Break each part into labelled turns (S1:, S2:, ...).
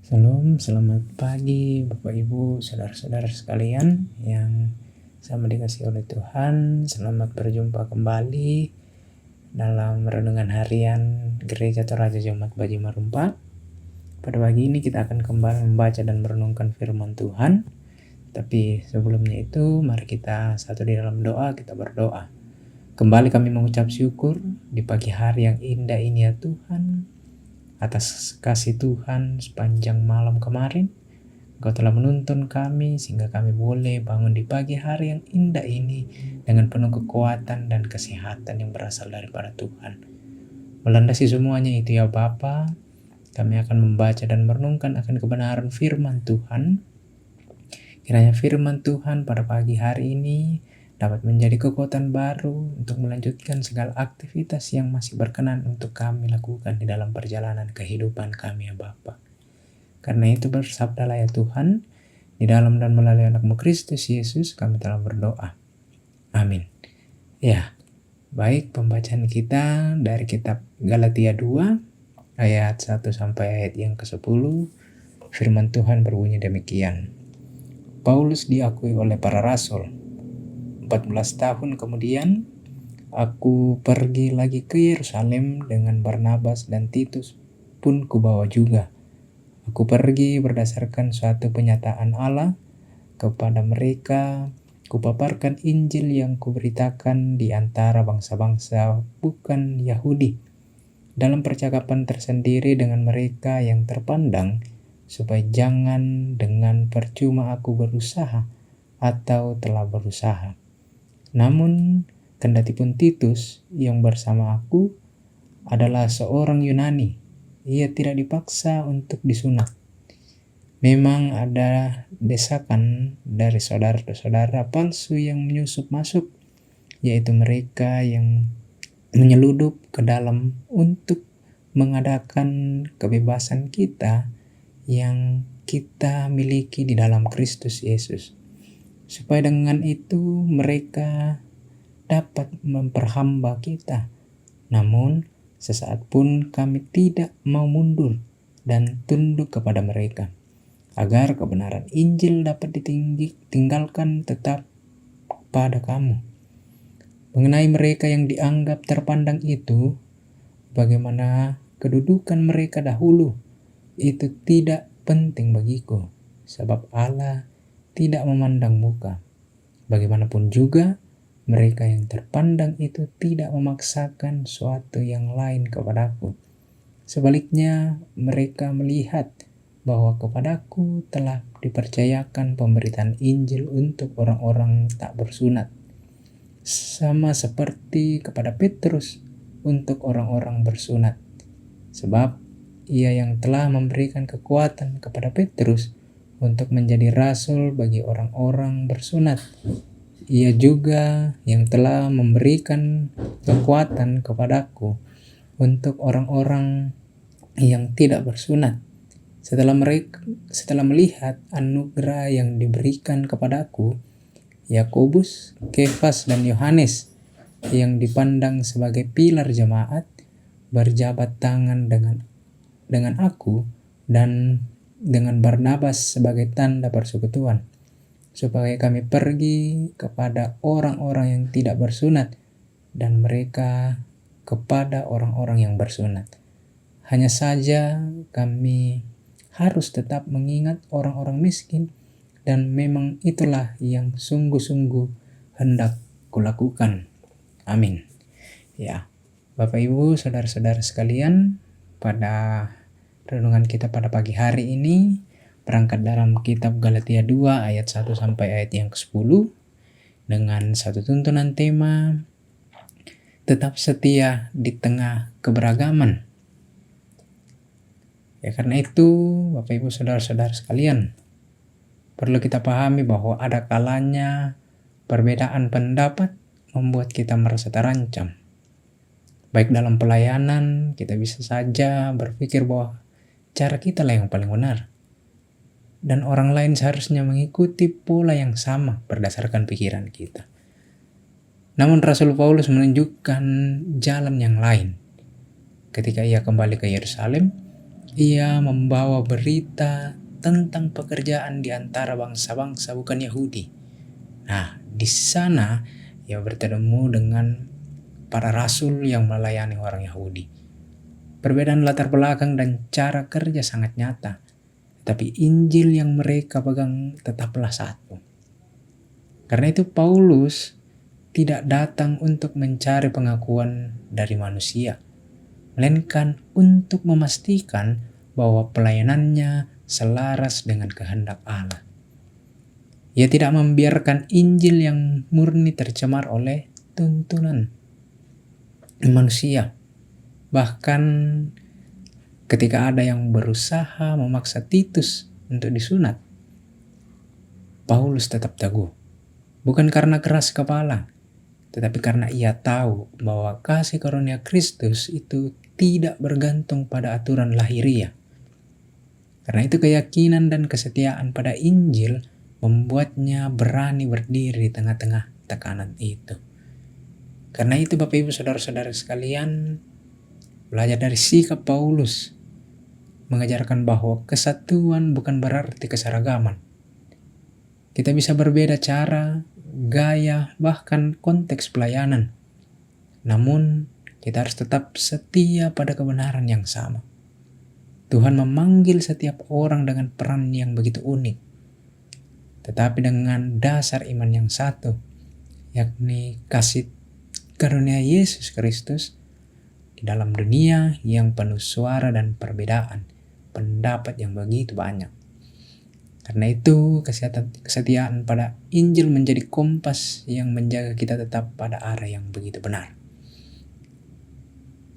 S1: Shalom, selamat pagi Bapak Ibu, saudara-saudara sekalian yang sama dikasihi oleh Tuhan. Selamat berjumpa kembali dalam renungan harian Gereja Toraja Jemaat Baji Marumpa. Pada pagi ini kita akan kembali membaca dan merenungkan firman Tuhan. Tapi sebelumnya itu mari kita satu di dalam doa, kita berdoa. Kembali kami mengucap syukur di pagi hari yang indah ini ya Tuhan, atas kasih Tuhan sepanjang malam kemarin. Engkau telah menuntun kami sehingga kami boleh bangun di pagi hari yang indah ini dengan penuh kekuatan dan kesehatan yang berasal daripada Tuhan. Melandasi semuanya itu ya Bapa, kami akan membaca dan merenungkan akan kebenaran firman Tuhan. Kiranya firman Tuhan pada pagi hari ini dapat menjadi kekuatan baru untuk melanjutkan segala aktivitas yang masih berkenan untuk kami lakukan di dalam perjalanan kehidupan kami ya Bapa. Karena itu bersabdalah ya Tuhan, di dalam dan melalui anak-Mu Kristus Yesus kami telah berdoa. Amin. Ya, baik, pembacaan kita dari kitab Galatia 2 ayat 1 sampai ayat yang ke-10. Firman Tuhan berbunyi demikian. Paulus diakui oleh para rasul. 14 tahun kemudian, aku pergi lagi ke Yerusalem dengan Barnabas dan Titus pun kubawa juga. Aku pergi berdasarkan suatu penyataan Allah kepada mereka. Kupaparkan Injil yang kuberitakan di antara bangsa-bangsa bukan Yahudi, dalam percakapan tersendiri dengan mereka yang terpandang, supaya jangan dengan percuma aku berusaha atau telah berusaha. Namun, kendatipun Titus yang bersama aku adalah seorang Yunani, ia tidak dipaksa untuk disunat. Memang ada desakan dari saudara-saudara palsu yang menyusup masuk, yaitu mereka yang menyeludup ke dalam untuk mengadakan kebebasan kita yang kita miliki di dalam Kristus Yesus. Supaya dengan itu mereka dapat memperhamba kita. Namun sesaat pun kami tidak mau mundur dan tunduk kepada mereka, agar kebenaran Injil dapat ditinggalkan tetap pada kamu. Mengenai mereka yang dianggap terpandang itu, bagaimana kedudukan mereka dahulu, itu tidak penting bagiku, sebab Allah tidak memandang muka. Bagaimanapun juga, mereka yang terpandang itu tidak memaksakan suatu yang lain kepadaku. Sebaliknya, mereka melihat bahwa kepadaku telah dipercayakan pemberitaan Injil untuk orang-orang tak bersunat, sama seperti kepada Petrus untuk orang-orang bersunat. Sebab ia yang telah memberikan kekuatan kepada Petrus untuk menjadi rasul bagi orang-orang bersunat. Ia juga yang telah memberikan kekuatan kepadaku untuk orang-orang yang tidak bersunat. Setelah melihat anugerah yang diberikan kepadaku, Yakobus, Kefas, dan Yohanes yang dipandang sebagai pilar jemaat berjabat tangan dengan aku dan dengan Barnabas sebagai tanda persekutuan, supaya kami pergi kepada orang-orang yang tidak bersunat dan mereka kepada orang-orang yang bersunat. Hanya saja kami harus tetap mengingat orang-orang miskin, dan memang itulah yang sungguh-sungguh hendak kulakukan. Amin. Ya, Bapak Ibu, saudara-saudara sekalian, pada renungan kita pada pagi hari ini berangkat dalam kitab Galatia 2 ayat 1 sampai ayat yang ke-10 dengan satu tuntunan tema, tetap setia di tengah keberagaman. Ya, karena itu Bapak Ibu saudara-saudara sekalian, perlu kita pahami bahwa ada kalanya perbedaan pendapat membuat kita merasa terancam. Baik dalam pelayanan, kita bisa saja berpikir bahwa cara kita lah yang paling benar, dan orang lain seharusnya mengikuti pola yang sama berdasarkan pikiran kita. Namun Rasul Paulus menunjukkan jalan yang lain. Ketika ia kembali ke Yerusalem, Ia membawa berita tentang pekerjaan di antara bangsa-bangsa bukan Yahudi. Nah, di sana ia bertemu dengan para rasul yang melayani orang Yahudi. Perbedaan latar belakang dan cara kerja sangat nyata, tapi Injil yang mereka pegang tetaplah satu. Karena itu Paulus tidak datang untuk mencari pengakuan dari manusia, melainkan untuk memastikan bahwa pelayanannya selaras dengan kehendak Allah. Ia tidak membiarkan Injil yang murni tercemar oleh tuntunan manusia. Bahkan ketika ada yang berusaha memaksa Titus untuk disunat, Paulus tetap teguh. Bukan karena keras kepala, tetapi karena ia tahu bahwa kasih karunia Kristus itu tidak bergantung pada aturan lahiria. Karena itu keyakinan dan kesetiaan pada Injil membuatnya berani berdiri di tengah-tengah tekanan itu. Karena itu Bapak Ibu Saudara-saudara sekalian, belajar dari sikap Paulus mengajarkan bahwa kesatuan bukan berarti keseragaman. Kita bisa berbeda cara, gaya, bahkan konteks pelayanan. Namun, kita harus tetap setia pada kebenaran yang sama. Tuhan memanggil setiap orang dengan peran yang begitu unik, tetapi dengan dasar iman yang satu, yakni kasih karunia Yesus Kristus di dalam dunia yang penuh suara dan perbedaan pendapat yang begitu banyak. Karena itu kesetiaan pada Injil menjadi kompas yang menjaga kita tetap pada arah yang begitu benar.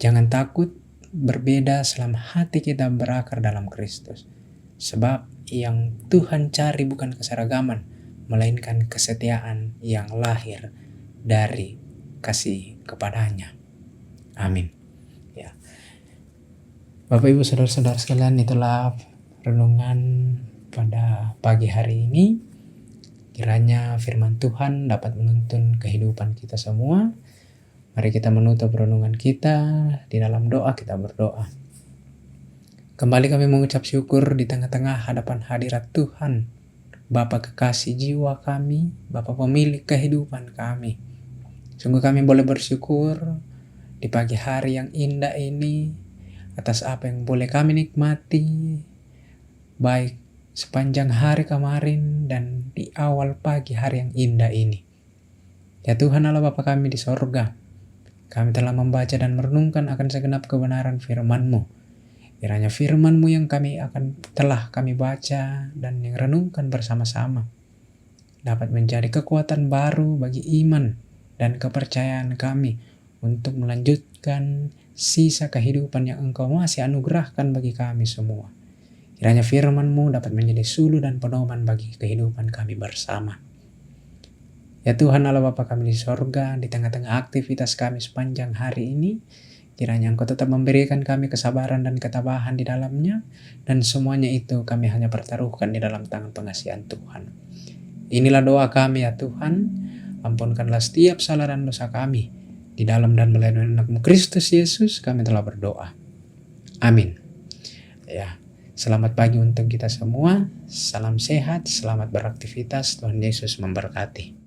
S1: Jangan takut berbeda selama hati kita berakar dalam Kristus. Sebab yang Tuhan cari bukan keseragaman, melainkan kesetiaan yang lahir dari kasih kepadanya. Amin. Ya. Bapak Ibu Saudara-saudara sekalian, itulah renungan pada pagi hari ini. Kiranya firman Tuhan dapat menuntun kehidupan kita semua. Mari kita menutup renungan kita di dalam doa. Kita berdoa. Kembali kami mengucap syukur di tengah-tengah hadapan hadirat Tuhan, Bapa kekasih jiwa kami, Bapa pemilik kehidupan kami. Sungguh kami boleh bersyukur di pagi hari yang indah ini atas apa yang boleh kami nikmati, baik sepanjang hari kemarin dan di awal pagi hari yang indah ini. Ya Tuhan Allah Bapa kami di sorga, kami telah membaca dan merenungkan akan segenap kebenaran firman-Mu. Kiranya firman-Mu yang telah kami baca dan yang renungkan bersama-sama dapat menjadi kekuatan baru bagi iman dan kepercayaan kami untuk melanjutkan sisa kehidupan yang Engkau masih anugerahkan bagi kami semua. Kiranya firman-Mu dapat menjadi suluh dan pedoman bagi kehidupan kami bersama. Ya Tuhan Allah Bapa kami di sorga, di tengah-tengah aktivitas kami sepanjang hari ini, kiranya Engkau tetap memberikan kami kesabaran dan ketabahan di dalamnya, dan semuanya itu kami hanya pertaruhkan di dalam tangan pengasihan Tuhan. Inilah doa kami ya Tuhan, ampunkanlah setiap salah dan dosa kami. Di dalam dan melalui anak-Mu Kristus Yesus kami telah berdoa. Amin. Ya, selamat pagi untuk kita semua. Salam sehat, selamat beraktivitas. Tuhan Yesus memberkati.